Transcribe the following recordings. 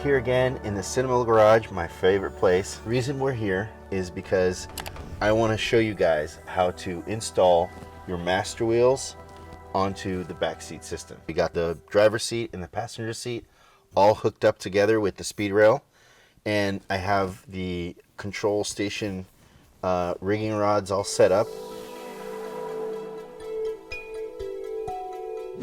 here again in the Cinema Garage, my favorite place. The reason we're here is because I want to show you guys how to install your master wheels onto the back seat system. We got the driver's seat and the passenger seat all hooked up together with the speed rail, and I have the control station rigging rods all set up.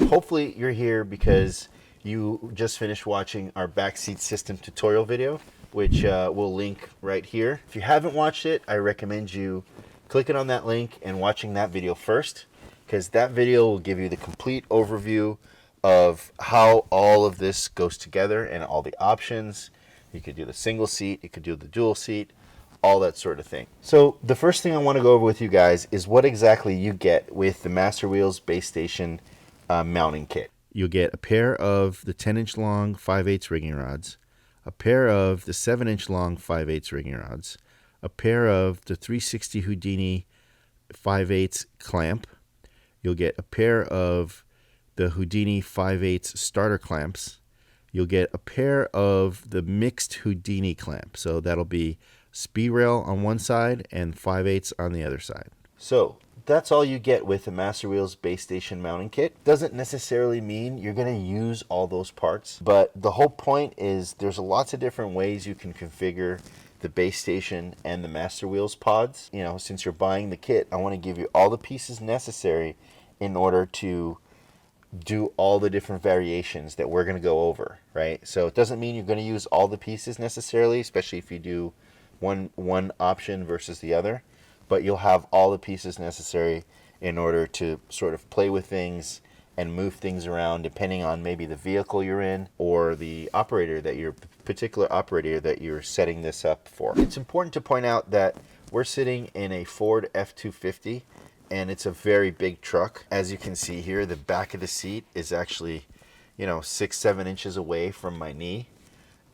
Hopefully you're here because you just finished watching our backseat system tutorial video, which we'll link right here. If you haven't watched it, I recommend you clicking on that link and watching that video first, because that video will give you the complete overview of how all of this goes together and all the options. You could do the single seat, you could do the dual seat, all that sort of thing. So the first thing I want to go over with you guys is what exactly you get with the Master Wheels Base Station mounting kit. You'll get a pair of the 10-inch long 5/8 rigging rods, a pair of the 7-inch long 5/8 rigging rods, a pair of the 360 Houdini 5/8 clamp. You'll get a pair of the Houdini 5/8 starter clamps. You'll get a pair of the mixed Houdini clamp. So that'll be speed rail on one side and 5/8 on the other side. So that's all you get with the Master Wheels Base Station mounting kit. Doesn't necessarily mean you're going to use all those parts, but the whole point is there's lots of different ways you can configure the base station and the Master Wheels pods. You know, since you're buying the kit, I want to give you all the pieces necessary in order to do all the different variations that we're going to go over, right? So it doesn't mean you're going to use all the pieces necessarily, especially if you do one option versus the other, but you'll have all the pieces necessary in order to sort of play with things and move things around depending on maybe the vehicle you're in or the operator that your particular operator that you're setting this up for. It's important to point out that we're sitting in a Ford F-250, and it's a very big truck. As you can see here, the back of the seat is actually, 6-7 inches away from my knee,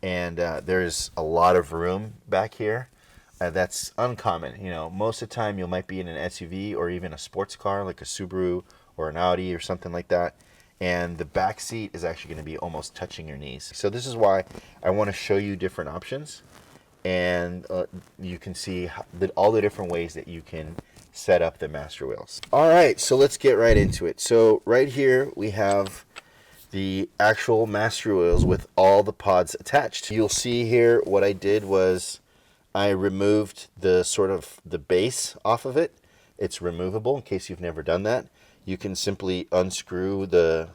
and there's a lot of room back here. That's uncommon. Most of the time you might be in an SUV or even a sports car like a Subaru or an Audi or something like that, and the back seat is actually going to be almost touching your knees. So this is why I want to show you different options, and you can see all the different ways that you can set up the Master Wheels. All right, so let's get right into it. So right here we have the actual Master Wheels with all the pods attached. You'll see here what I did was I removed the base off of it. It's removable in case you've never done that. You can simply unbolt the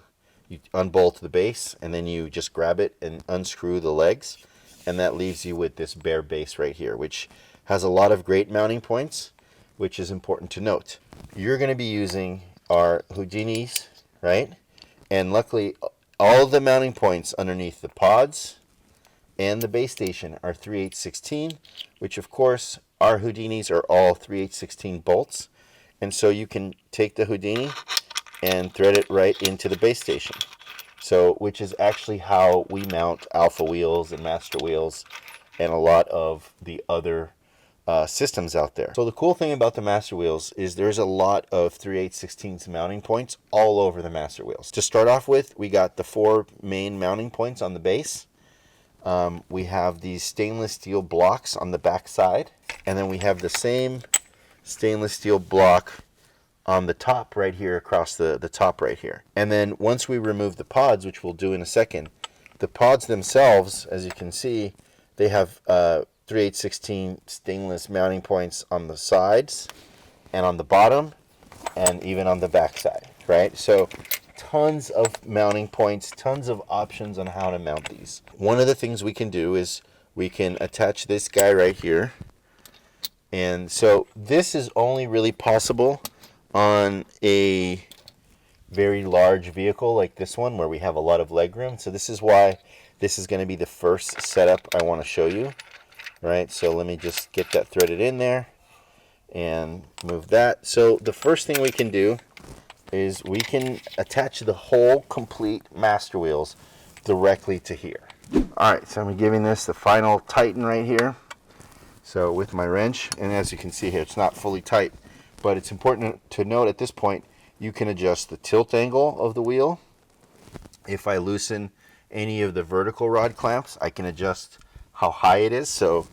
base, and then you just grab it and unscrew the legs, and that leaves you with this bare base right here, which has a lot of great mounting points, which is important to note. You're going to be using our Houdinis, right? And luckily, all of the mounting points underneath the pods and the base station are 3/8/16, which of course our Houdinis are all 3/8/16 bolts, and so you can take the Houdini and thread it right into the base station. So, which is actually how we mount Alpha wheels and Master wheels and a lot of the other systems out there. So the cool thing about the Master Wheels is there's a lot of 3/8/16 mounting points all over the Master Wheels. To start off with, we got the 4 main mounting points on the base. We have these stainless steel blocks on the back side, and then we have the same stainless steel block on the top right here, across the top right here. And then once we remove the pods, which we'll do in a second, the pods themselves, as you can see, they have 3/8/16 stainless mounting points on the sides and on the bottom and even on the back side, right? So tons of mounting points, tons of options on how to mount these. One of the things we can do is we can attach this guy right here. And so this is only really possible on a very large vehicle like this one where we have a lot of leg room. So this is why this is going to be the first setup I want to show you. Right, so let me just get that threaded in there and move that. So the first thing we can do is we can attach the whole complete Master Wheels directly to here. All right, so I'm giving this the final tighten right here. So with my wrench, and as you can see here, it's not fully tight, but it's important to note at this point, you can adjust the tilt angle of the wheel. If I loosen any of the vertical rod clamps, I can adjust how high it is, so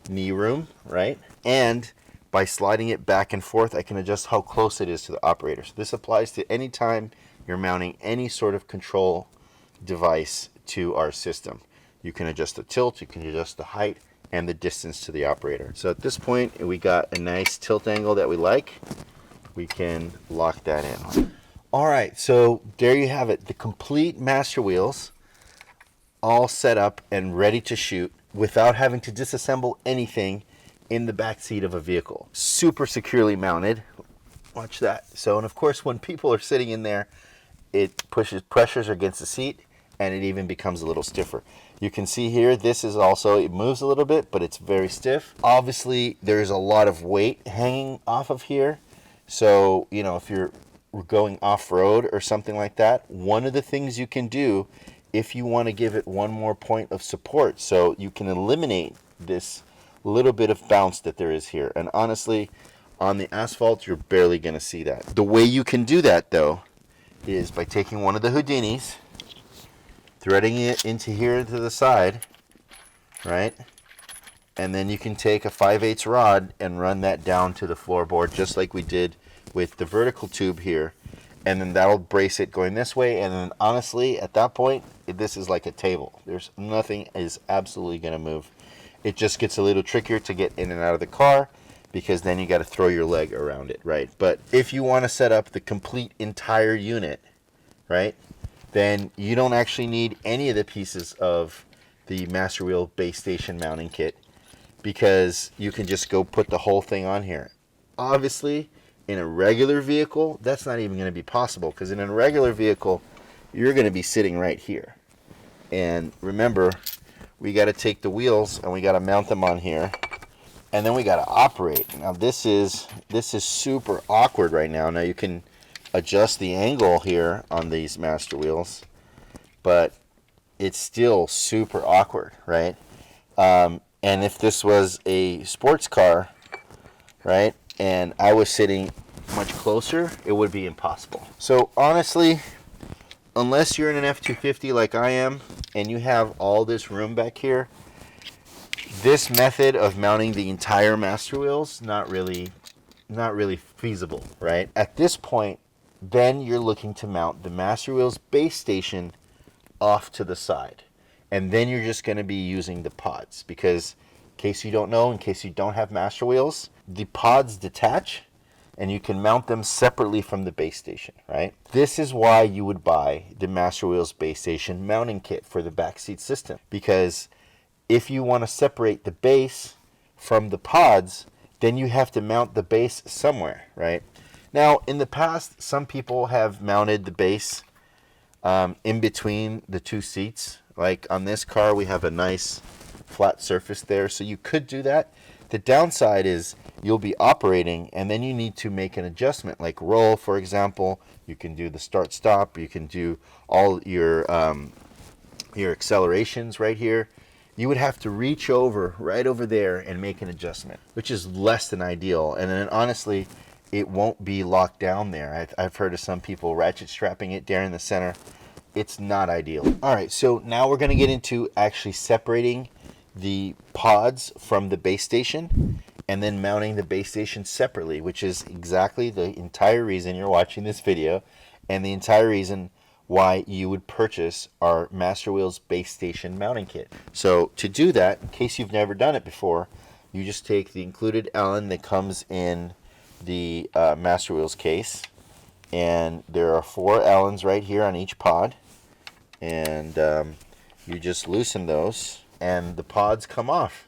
knee room, right? And by sliding it back and forth, I can adjust how close it is to the operator. So this applies to any time you're mounting any sort of control device to our system. You can adjust the tilt, you can adjust the height and the distance to the operator. So at this point, we got a nice tilt angle that we like. We can lock that in. All right, so there you have it. The complete master wheels all set up and ready to shoot without having to disassemble anything in the back seat of a vehicle. Super securely mounted. Watch that. So, and of course, when people are sitting in there, it pushes pressures against the seat and it even becomes a little stiffer. You can see here, this is also, it moves a little bit, but it's very stiff. Obviously, there's a lot of weight hanging off of here. So, you know, if you're going off-road or something like that, one of the things you can do if you want to give it one more point of support, so you can eliminate this little bit of bounce that there is here. And honestly, on the asphalt, you're barely going to see that. The way you can do that, though, is by taking one of the Houdinis, threading it into here to the side, right? And then you can take a 5/8 rod and run that down to the floorboard, just like we did with the vertical tube here. And then that'll brace it going this way. And then honestly, at that point, this is like a table. There's nothing is absolutely going to move. It just gets a little trickier to get in and out of the car because then you got to throw your leg around it, right? But if you want to set up the complete entire unit, right, then you don't actually need any of the pieces of the Master Wheel base station mounting kit because you can just go put the whole thing on here. Obviously, in a regular vehicle, that's not even going to be possible because in a regular vehicle, you're going to be sitting right here. And remember, we got to take the wheels and we got to mount them on here, and then we got to operate. Now this is super awkward right now. Now you can adjust the angle here on these master wheels, but it's still super awkward, right? And if this was a sports car, right, and I was sitting much closer, it would be impossible. So honestly, unless you're in an F-250 like I am and you have all this room back here, this method of mounting the entire master wheels not really feasible, right? At this point, then you're looking to mount the master wheels base station off to the side. And then you're just going to be using the pods because in case you don't know, in case you don't have master wheels, the pods detach and you can mount them separately from the base station, right? This is why you would buy the Master Wheels base station mounting kit for the backseat system, because if you want to separate the base from the pods, then you have to mount the base somewhere, right? Now, in the past, some people have mounted the base in between the two seats. Like on this car, we have a nice flat surface there, so you could do that. The downside is you'll be operating and then you need to make an adjustment, like roll, for example. You can do the start stop, you can do all your accelerations right here. You would have to reach over right over there and make an adjustment, which is less than ideal. And then honestly, it won't be locked down there. I've heard of some people ratchet strapping it there in the center. It's not ideal. All right, so now we're going to get into actually separating the pods from the base station and then mounting the base station separately, which is exactly the entire reason you're watching this video and the entire reason why you would purchase our Master Wheels base station mounting kit. So to do that, in case you've never done it before, you just take the included Allen that comes in the Master Wheels case, and there are 4 Allens right here on each pod, and you just loosen those and the pods come off.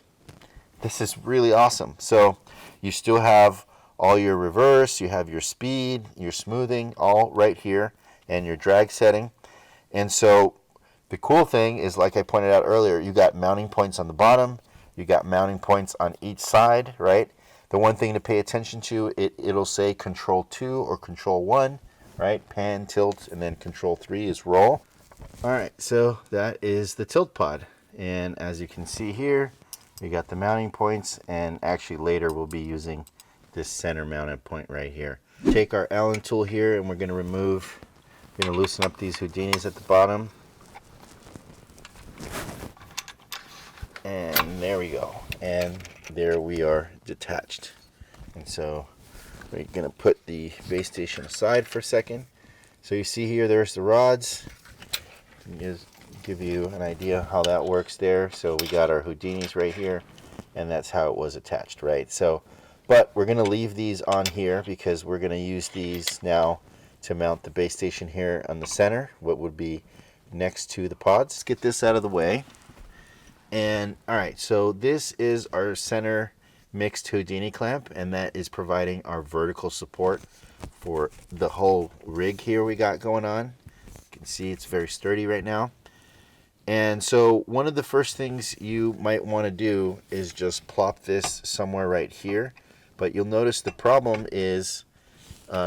This is really awesome. So you still have all your reverse, you have your speed, your smoothing, all right here, and your drag setting. And so the cool thing is, like I pointed out earlier, you got mounting points on the bottom, you got mounting points on each side, right? The one thing to pay attention to, it'll say control 2 or control 1, right? Pan, tilt, and then control 3 is roll. All right, so that is the tilt pod. And as you can see here, we got the mounting points, and actually later we'll be using this center mounted point right here. Take our Allen tool here and we're going to loosen up these Houdinis at the bottom. And there we go. And there we are detached. And so we're going to put the base station aside for a second. So you see here, there's the rods. Just give you an idea how that works there. So we got our Houdinis right here, and that's how it was attached, right? So, but we're going to leave these on here because we're going to use these now to mount the base station here on the center, what would be next to the pods. Let's get this out of the way. And all right, so this is our center mixed Houdini clamp, and that is providing our vertical support for the whole rig here we got going on. You can see it's very sturdy right now. And so one of the first things you might want to do is just plop this somewhere right here. But you'll notice the problem is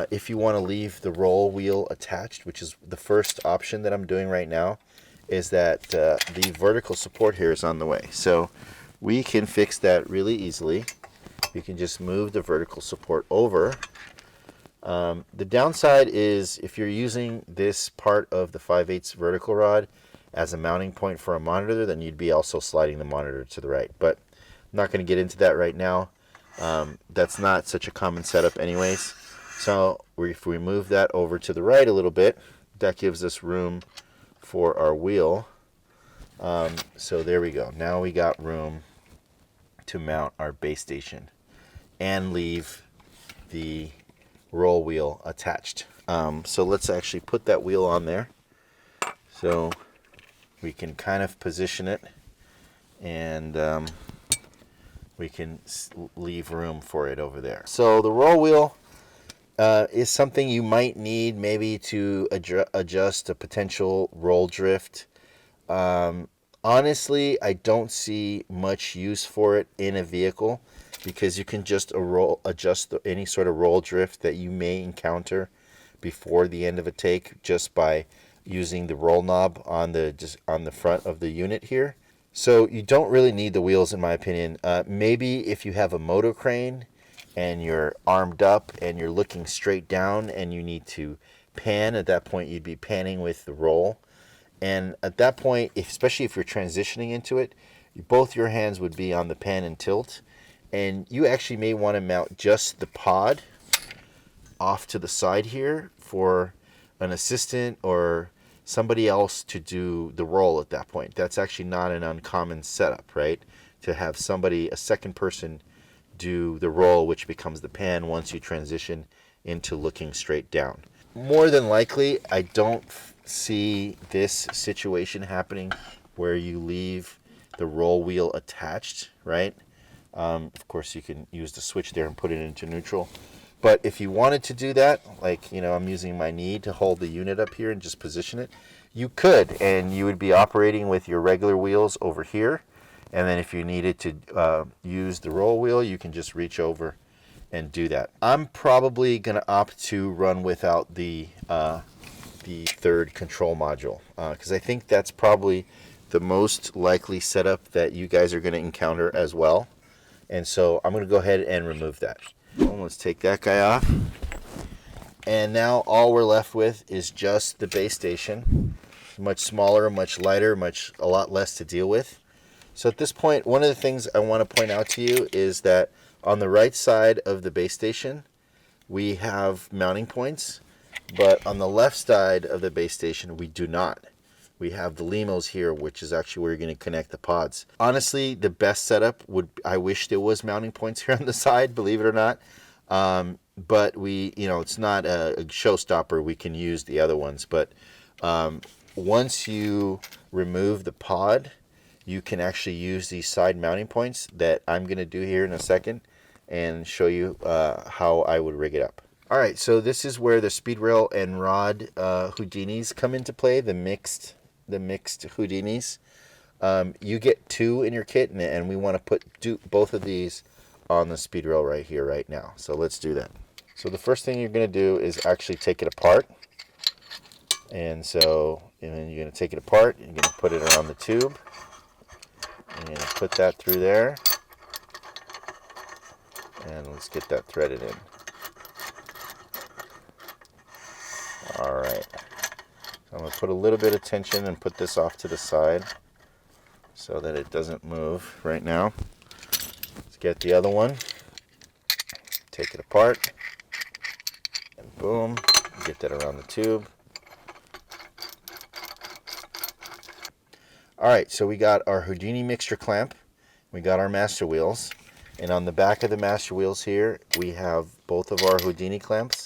if you want to leave the roll wheel attached, which is the first option that I'm doing right now, is that the vertical support here is on the way. So we can fix that really easily. You can just move the vertical support over. The downside is if you're using this part of the 5/8 vertical rod as a mounting point for a monitor, then you'd be also sliding the monitor to the right. But I'm not going to get into that right now. That's not such a common setup anyways. So if we move that over to the right a little bit, that gives us room for our wheel. So there we go. Now we got room to mount our base station and leave the roll wheel attached. So let's actually put that wheel on there. So we can kind of position it, and we can leave room for it over there. So the roll wheel is something you might need maybe to adjust a potential roll drift. Honestly, I don't see much use for it in a vehicle because you can just adjust any sort of roll drift that you may encounter before the end of a take just by using the roll knob on the front of the unit here. So you don't really need the wheels in my opinion. Maybe if you have a motor crane and you're armed up and you're looking straight down and you need to pan, at that point you'd be panning with the roll. And at that point, especially if you're transitioning into it, both your hands would be on the pan and tilt. And you actually may want to mount just the pod off to the side here for an assistant or somebody else to do the roll at that point. That's actually not an uncommon setup, right? To have somebody, a second person, do the roll, which becomes the pan once you transition into looking straight down. More than likely, I don't see this situation happening where you leave the roll wheel attached, right? Of course, you can use the switch there and put it into neutral. But if you wanted to do that, like, I'm using my knee to hold the unit up here and just position it, you could, and you would be operating with your regular wheels over here. And then if you needed to use the roll wheel, you can just reach over and do that. I'm probably going to opt to run without the third control module because I think that's probably the most likely setup that you guys are going to encounter as well. And so I'm going to go ahead and remove that. Well, let's take that guy off. And now all we're left with is just the base station. Much smaller, much lighter, a lot less to deal with. So at this point, one of the things I want to point out to you is that on the right side of the base station, we have mounting points, but on the left side of the base station, we do not. We have the Limos here, which is actually where you're going to connect the pods. Honestly, the best setup I wish there was mounting points here on the side, believe it or not. But it's not a showstopper. We can use the other ones. But once you remove the pod, you can actually use these side mounting points that I'm going to do here in a second and show you how I would rig it up. All right, so this is where the speed rail and rod Houdinis come into play, the mixed Houdinis. You get 2 in your kit, and we want to do both of these on the speed rail right here, right now. So let's do that. So the first thing you're going to do is actually take it apart. And then you're going to take it apart, you're going to put it around the tube. I'm going to put that through there. And let's get that threaded in. All right. So I'm going to put a little bit of tension and put this off to the side. so that it doesn't move right now. Let's get the other one, take it apart, and boom, get that around the tube. Alright, so we got our Houdini mixture clamp, we got our master wheels, and on the back of the master wheels here, we have both of our Houdini clamps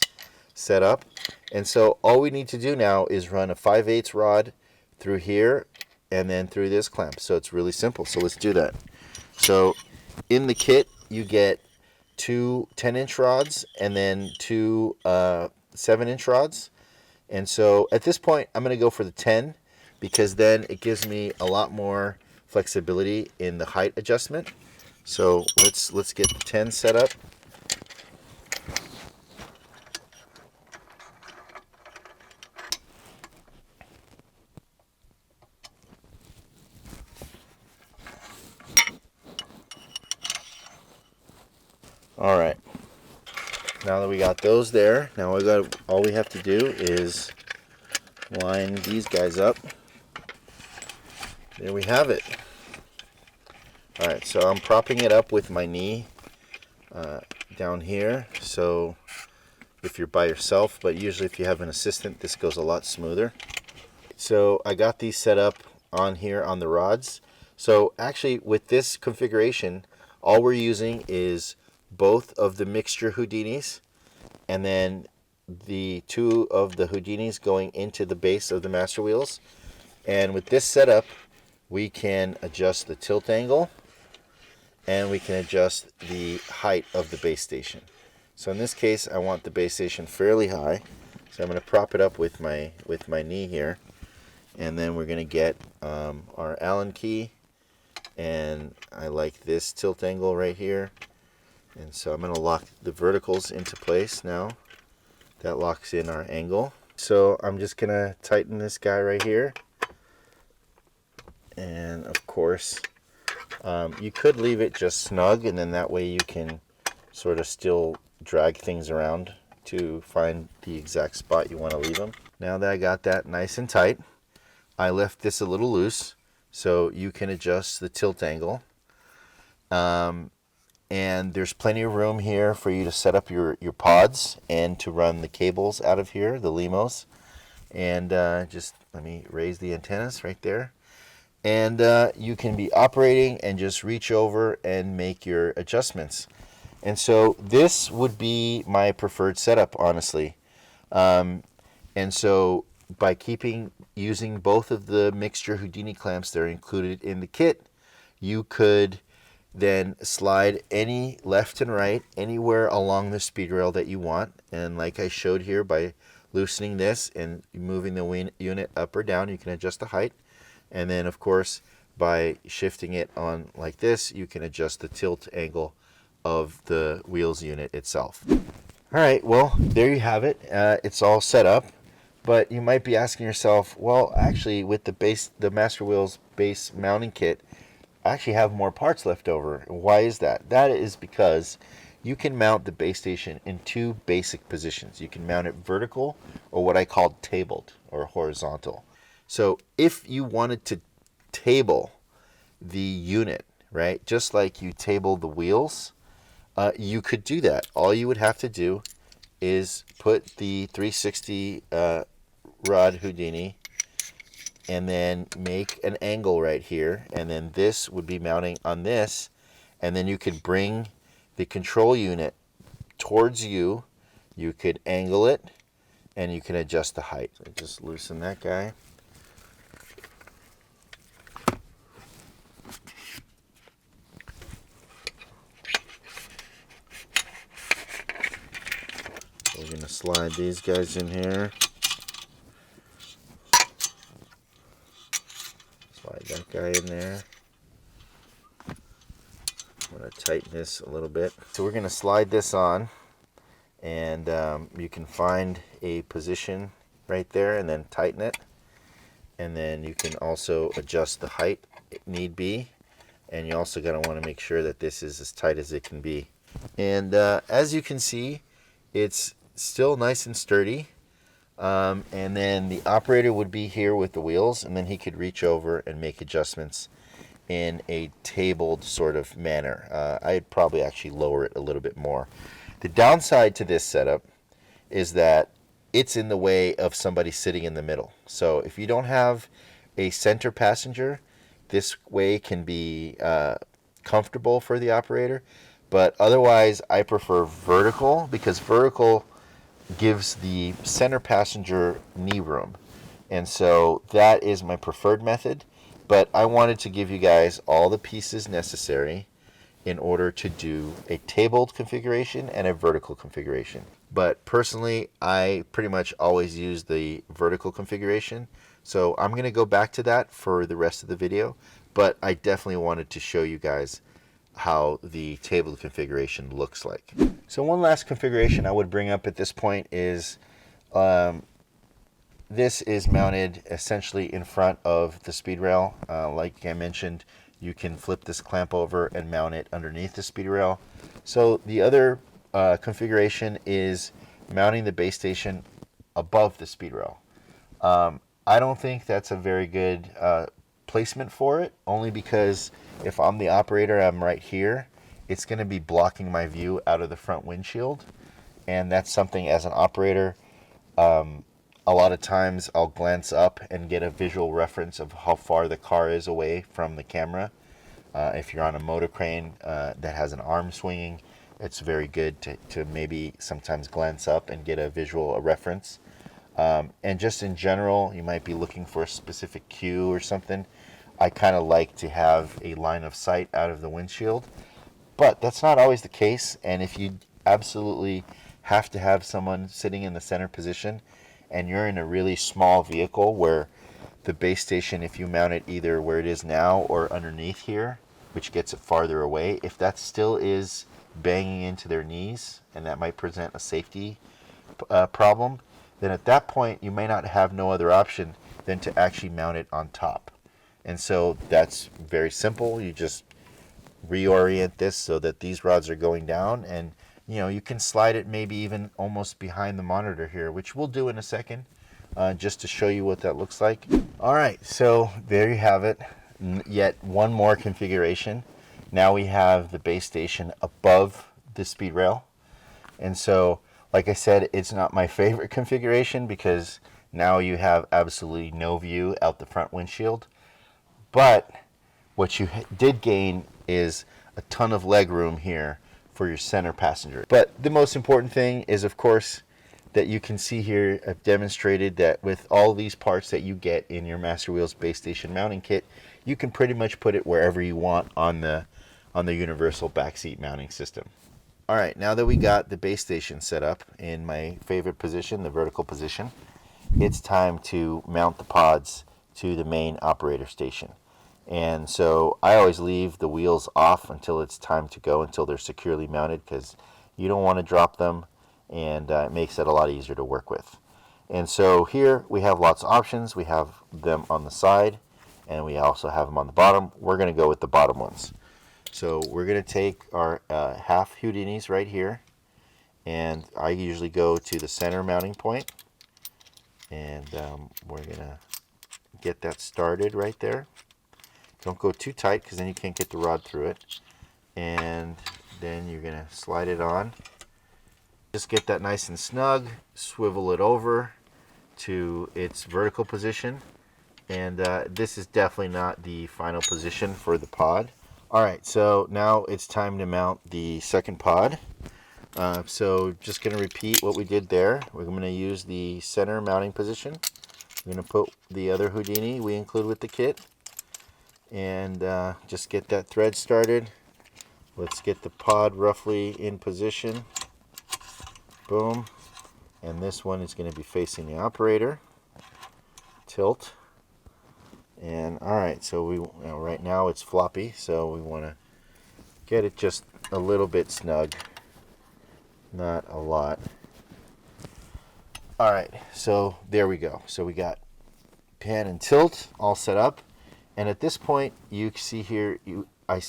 set up. And so all we need to do now is run a 5/8 rod through here and then through this clamp. So it's really simple. So let's do that. So in the kit, you get two 10-inch rods and then two 7-inch rods. And so at this point, I'm going to go for the 10 because then it gives me a lot more flexibility in the height adjustment. So let's get the 10 set up. All right, now that we got those there, now all we have to do is line these guys up. There we have it. All right, so I'm propping it up with my knee down here. So if you're by yourself, but usually if you have an assistant, this goes a lot smoother. So I got these set up on here on the rods. So actually with this configuration, all we're using is both of the mixture Houdinis and then the two of the Houdinis going into the base of the master wheels. And with this setup, we can adjust the tilt angle and we can adjust the height of the base station. So in this case, I want the base station fairly high. So I'm going to prop it up with my knee here. And then we're going to get our Allen key. And I like this tilt angle right here. And so I'm going to lock the verticals into place now. That locks in our angle. So I'm just going to tighten this guy right here. And of course, you could leave it just snug, and then that way you can sort of still drag things around to find the exact spot you want to leave them. Now that I got that nice and tight, I left this a little loose so you can adjust the tilt angle. And there's plenty of room here for you to set up your pods and to run the cables out of here, the LEMOs. And just let me raise the antennas right there. And you can be operating and just reach over and make your adjustments. And so this would be my preferred setup, honestly. And so by using both of the mixture Houdini clamps that are included in the kit, you could then slide any left and right anywhere along the speed rail that you want. And like I showed here, by loosening this and moving the unit up or down, you can adjust the height. And then of course, by shifting it on like this, you can adjust the tilt angle of the wheels unit itself. All right, well, there you have it. It's all set up. But you might be asking yourself, well, actually with the Master Wheels base mounting kit, I actually have more parts left over. Why is that? That is because you can mount the base station in two basic positions. You can mount it vertical, or what I call tabled, or horizontal. So if you wanted to table the unit, right, just like you table the wheels, you could do that. All you would have to do is put the 360 rod Houdini and then make an angle right here, and then this would be mounting on this, and then you could bring the control unit towards you. You could angle it and you can adjust the height. So just loosen that guy. We're going to slide these guys in here. Slide that guy in there. I'm going to tighten this a little bit. So we're going to slide this on, and you can find a position right there and then tighten it. And then you can also adjust the height if need be. And you're also going to want to make sure that this is as tight as it can be. And as you can see, it's still nice and sturdy. And then the operator would be here with the wheels, and then he could reach over and make adjustments in a tabled sort of manner. I'd probably actually lower it a little bit more. The downside to this setup is that it's in the way of somebody sitting in the middle. So if you don't have a center passenger, this way can be comfortable for the operator. But otherwise, I prefer vertical, because vertical gives the center passenger knee room. And so that is my preferred method. But I wanted to give you guys all the pieces necessary in order to do a tabled configuration and a vertical configuration. But personally, I pretty much always use the vertical configuration. So I'm going to go back to that for the rest of the video. But I definitely wanted to show you guys how the tabled configuration looks like. So one last configuration I would bring up at this point is this is mounted essentially in front of the speed rail. Like I mentioned, you can flip this clamp over and mount it underneath the speed rail. So the other configuration is mounting the base station above the speed rail. I don't think that's a very good placement for it, only because if I'm the operator, I'm right here, it's going to be blocking my view out of the front windshield. And that's something, as an operator, a lot of times I'll glance up and get a visual reference of how far the car is away from the camera. If you're on a motor crane that has an arm swinging, it's very good to maybe sometimes glance up and get a visual reference. And just in general, you might be looking for a specific cue or something. I kind of like to have a line of sight out of the windshield, but that's not always the case. And if you absolutely have to have someone sitting in the center position, and you're in a really small vehicle where the base station, if you mount it either where it is now or underneath here, which gets it farther away, if that still is banging into their knees, and that might present a safety problem, then at that point you may not have no other option than to actually mount it on top. And so that's very simple. You just reorient this so that these rods are going down, and you can slide it maybe even almost behind the monitor here, which we'll do in a second, just to show you what that looks like. All right, so there you have it. Yet one more configuration. Now we have the base station above the speed rail. And so, like I said, it's not my favorite configuration because now you have absolutely no view out the front windshield. But what you did gain is a ton of leg room here for your center passenger. But the most important thing is, of course, that you can see here, I've demonstrated that with all these parts that you get in your Master Wheels base station mounting kit, you can pretty much put it wherever you want on the universal backseat mounting system. All right, now that we got the base station set up in my favorite position, the vertical position, it's time to mount the pods to the main operator station. And so I always leave the wheels off until it's time to go, until they're securely mounted, because you don't want to drop them, and it makes it a lot easier to work with. And so here we have lots of options. We have them on the side, and we also have them on the bottom. We're going to go with the bottom ones. So we're going to take our half Houdinis right here, and I usually go to the center mounting point, and we're going to get that started right there. Don't go too tight, because then you can't get the rod through it. And then you're going to slide it on. Just get that nice and snug, swivel it over to its vertical position. And this is definitely not the final position for the pod. All right, so now it's time to mount the second pod. So just going to repeat what we did there. We're going to use the center mounting position. We're going to put the other Houdini we include with the kit. And just get that thread started. Let's get the pod roughly in position. Boom. And this one is going to be facing the operator. Tilt. And all right, so right now it's floppy, so we want to get it just a little bit snug, not a lot. All right, so there we go. So we got pan and tilt all set up. And at this point, you see here, I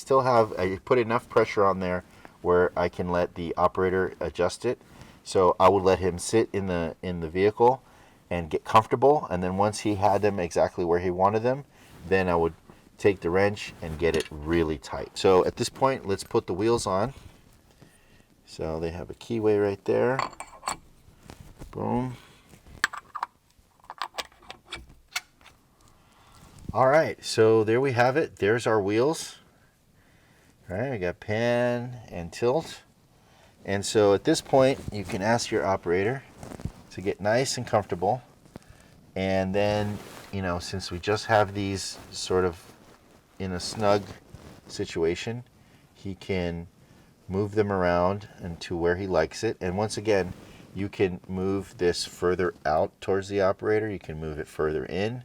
put enough pressure on there where I can let the operator adjust it. So I would let him sit in the vehicle and get comfortable. And then once he had them exactly where he wanted them, then I would take the wrench and get it really tight. So at this point, let's put the wheels on. So they have a keyway right there. Boom. All right, so there we have it. There's our wheels. All right, we got pan and tilt. And so at this point, you can ask your operator to get nice and comfortable. And then, you know, since we just have these sort of in a snug situation, he can move them around into where he likes it. And once again, you can move this further out towards the operator. You can move it further in.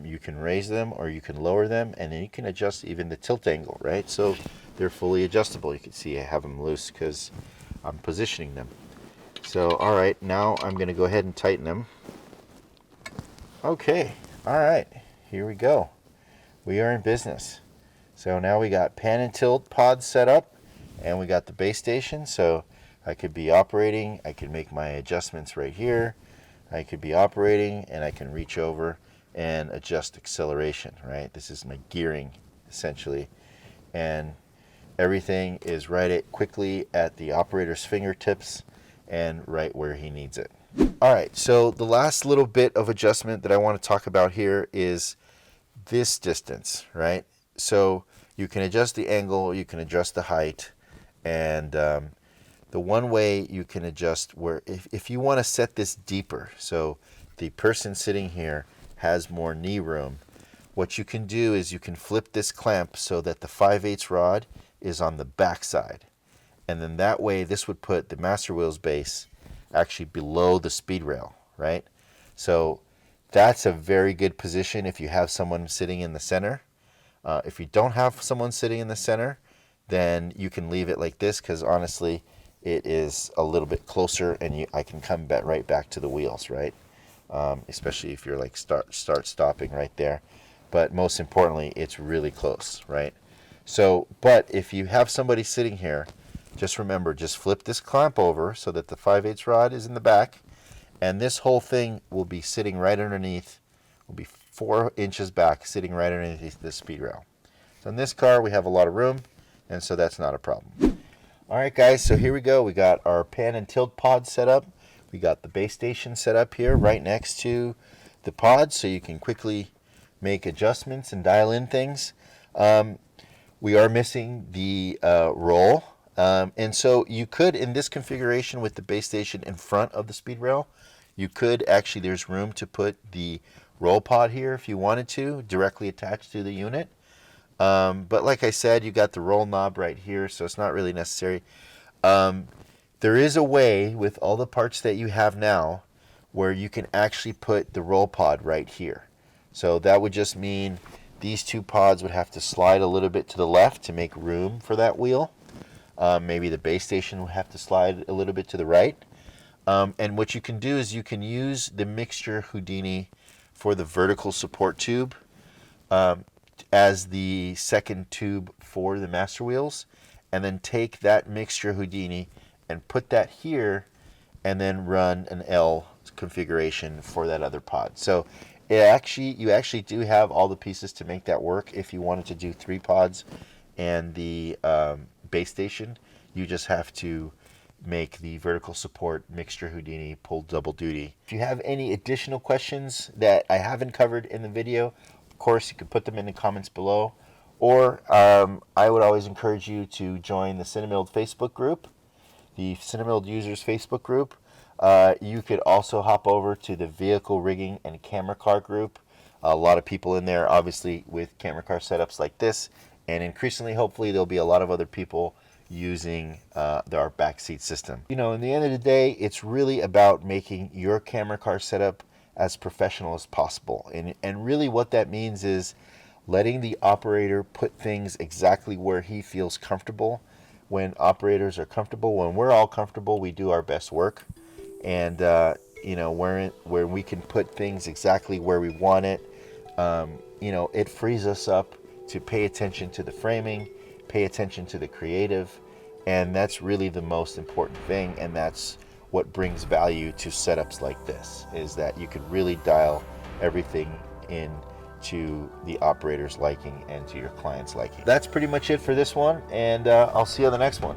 You can raise them or you can lower them, and then you can adjust even the tilt angle, right? So they're fully adjustable. You can see I have them loose because I'm positioning them. So, all right, now I'm going to go ahead and tighten them. Okay, all right, here we go. We are in business. So now we got pan and tilt pods set up, and we got the base station. So I could be operating, I could make my adjustments right here. I could be operating, and I can reach over and adjust acceleration, right? This is my gearing, essentially. And everything is quickly at the operator's fingertips and right where he needs it. All right, so the last little bit of adjustment that I want to talk about here is this distance, right? So you can adjust the angle, you can adjust the height, and the one way you can adjust where, if you want to set this deeper, so the person sitting here has more knee room, what you can do is you can flip this clamp so that the 5/8 rod is on the back side. And then that way, this would put the Master Wheels base actually below the speed rail, right? So that's a very good position if you have someone sitting in the center. If you don't have someone sitting in the center, then you can leave it like this, because honestly, it is a little bit closer, and I can come right back to the wheels, right? Especially if you're like start stopping right there. But most importantly, it's really close, right? So, but if you have somebody sitting here, just remember, just flip this clamp over so that the 5/8 rod is in the back, and this whole thing will be sitting right underneath, will be 4 inches back, sitting right underneath the speed rail. So in this car, we have a lot of room, and so that's not a problem. All right, guys, so here we go. We got our pan and tilt pod set up. We got the base station set up here right next to the pod, so you can quickly make adjustments and dial in things. We are missing the roll, and so you could, in this configuration with the base station in front of the speed rail, you could actually, there's room to put the roll pod here if you wanted to, directly attached to the unit. But like I said, you got the roll knob right here, so it's not really necessary. There is a way with all the parts that you have now where you can actually put the roll pod right here. So that would just mean these two pods would have to slide a little bit to the left to make room for that wheel. Maybe the base station would have to slide a little bit to the right. And what you can do is you can use the mixture Houdini for the vertical support tube as the second tube for the Master Wheels, and then take that mixture Houdini and put that here, and then run an L configuration for that other pod. So you actually do have all the pieces to make that work. If you wanted to do 3 pods and the base station, you just have to make the vertical support mixture Houdini pull double duty. If you have any additional questions that I haven't covered in the video, of course, you can put them in the comments below. Or I would always encourage you to join the Cinemild Facebook group, the Cinemild Users Facebook group. You could also hop over to the Vehicle Rigging and Camera Car group. A lot of people in there, obviously, with camera car setups like this. And increasingly, hopefully, there'll be a lot of other people using our backseat system. You know, in the end of the day, it's really about making your camera car setup as professional as possible. And really what that means is letting the operator put things exactly where he feels comfortable. When operators are comfortable, when we're all comfortable, we do our best work. And, you know, where we can put things exactly where we want it, you know, it frees us up to pay attention to the framing, pay attention to the creative, and that's really the most important thing. And that's what brings value to setups like this, is that you can really dial everything in to the operator's liking and to your client's liking. That's pretty much it for this one, and I'll see you on the next one.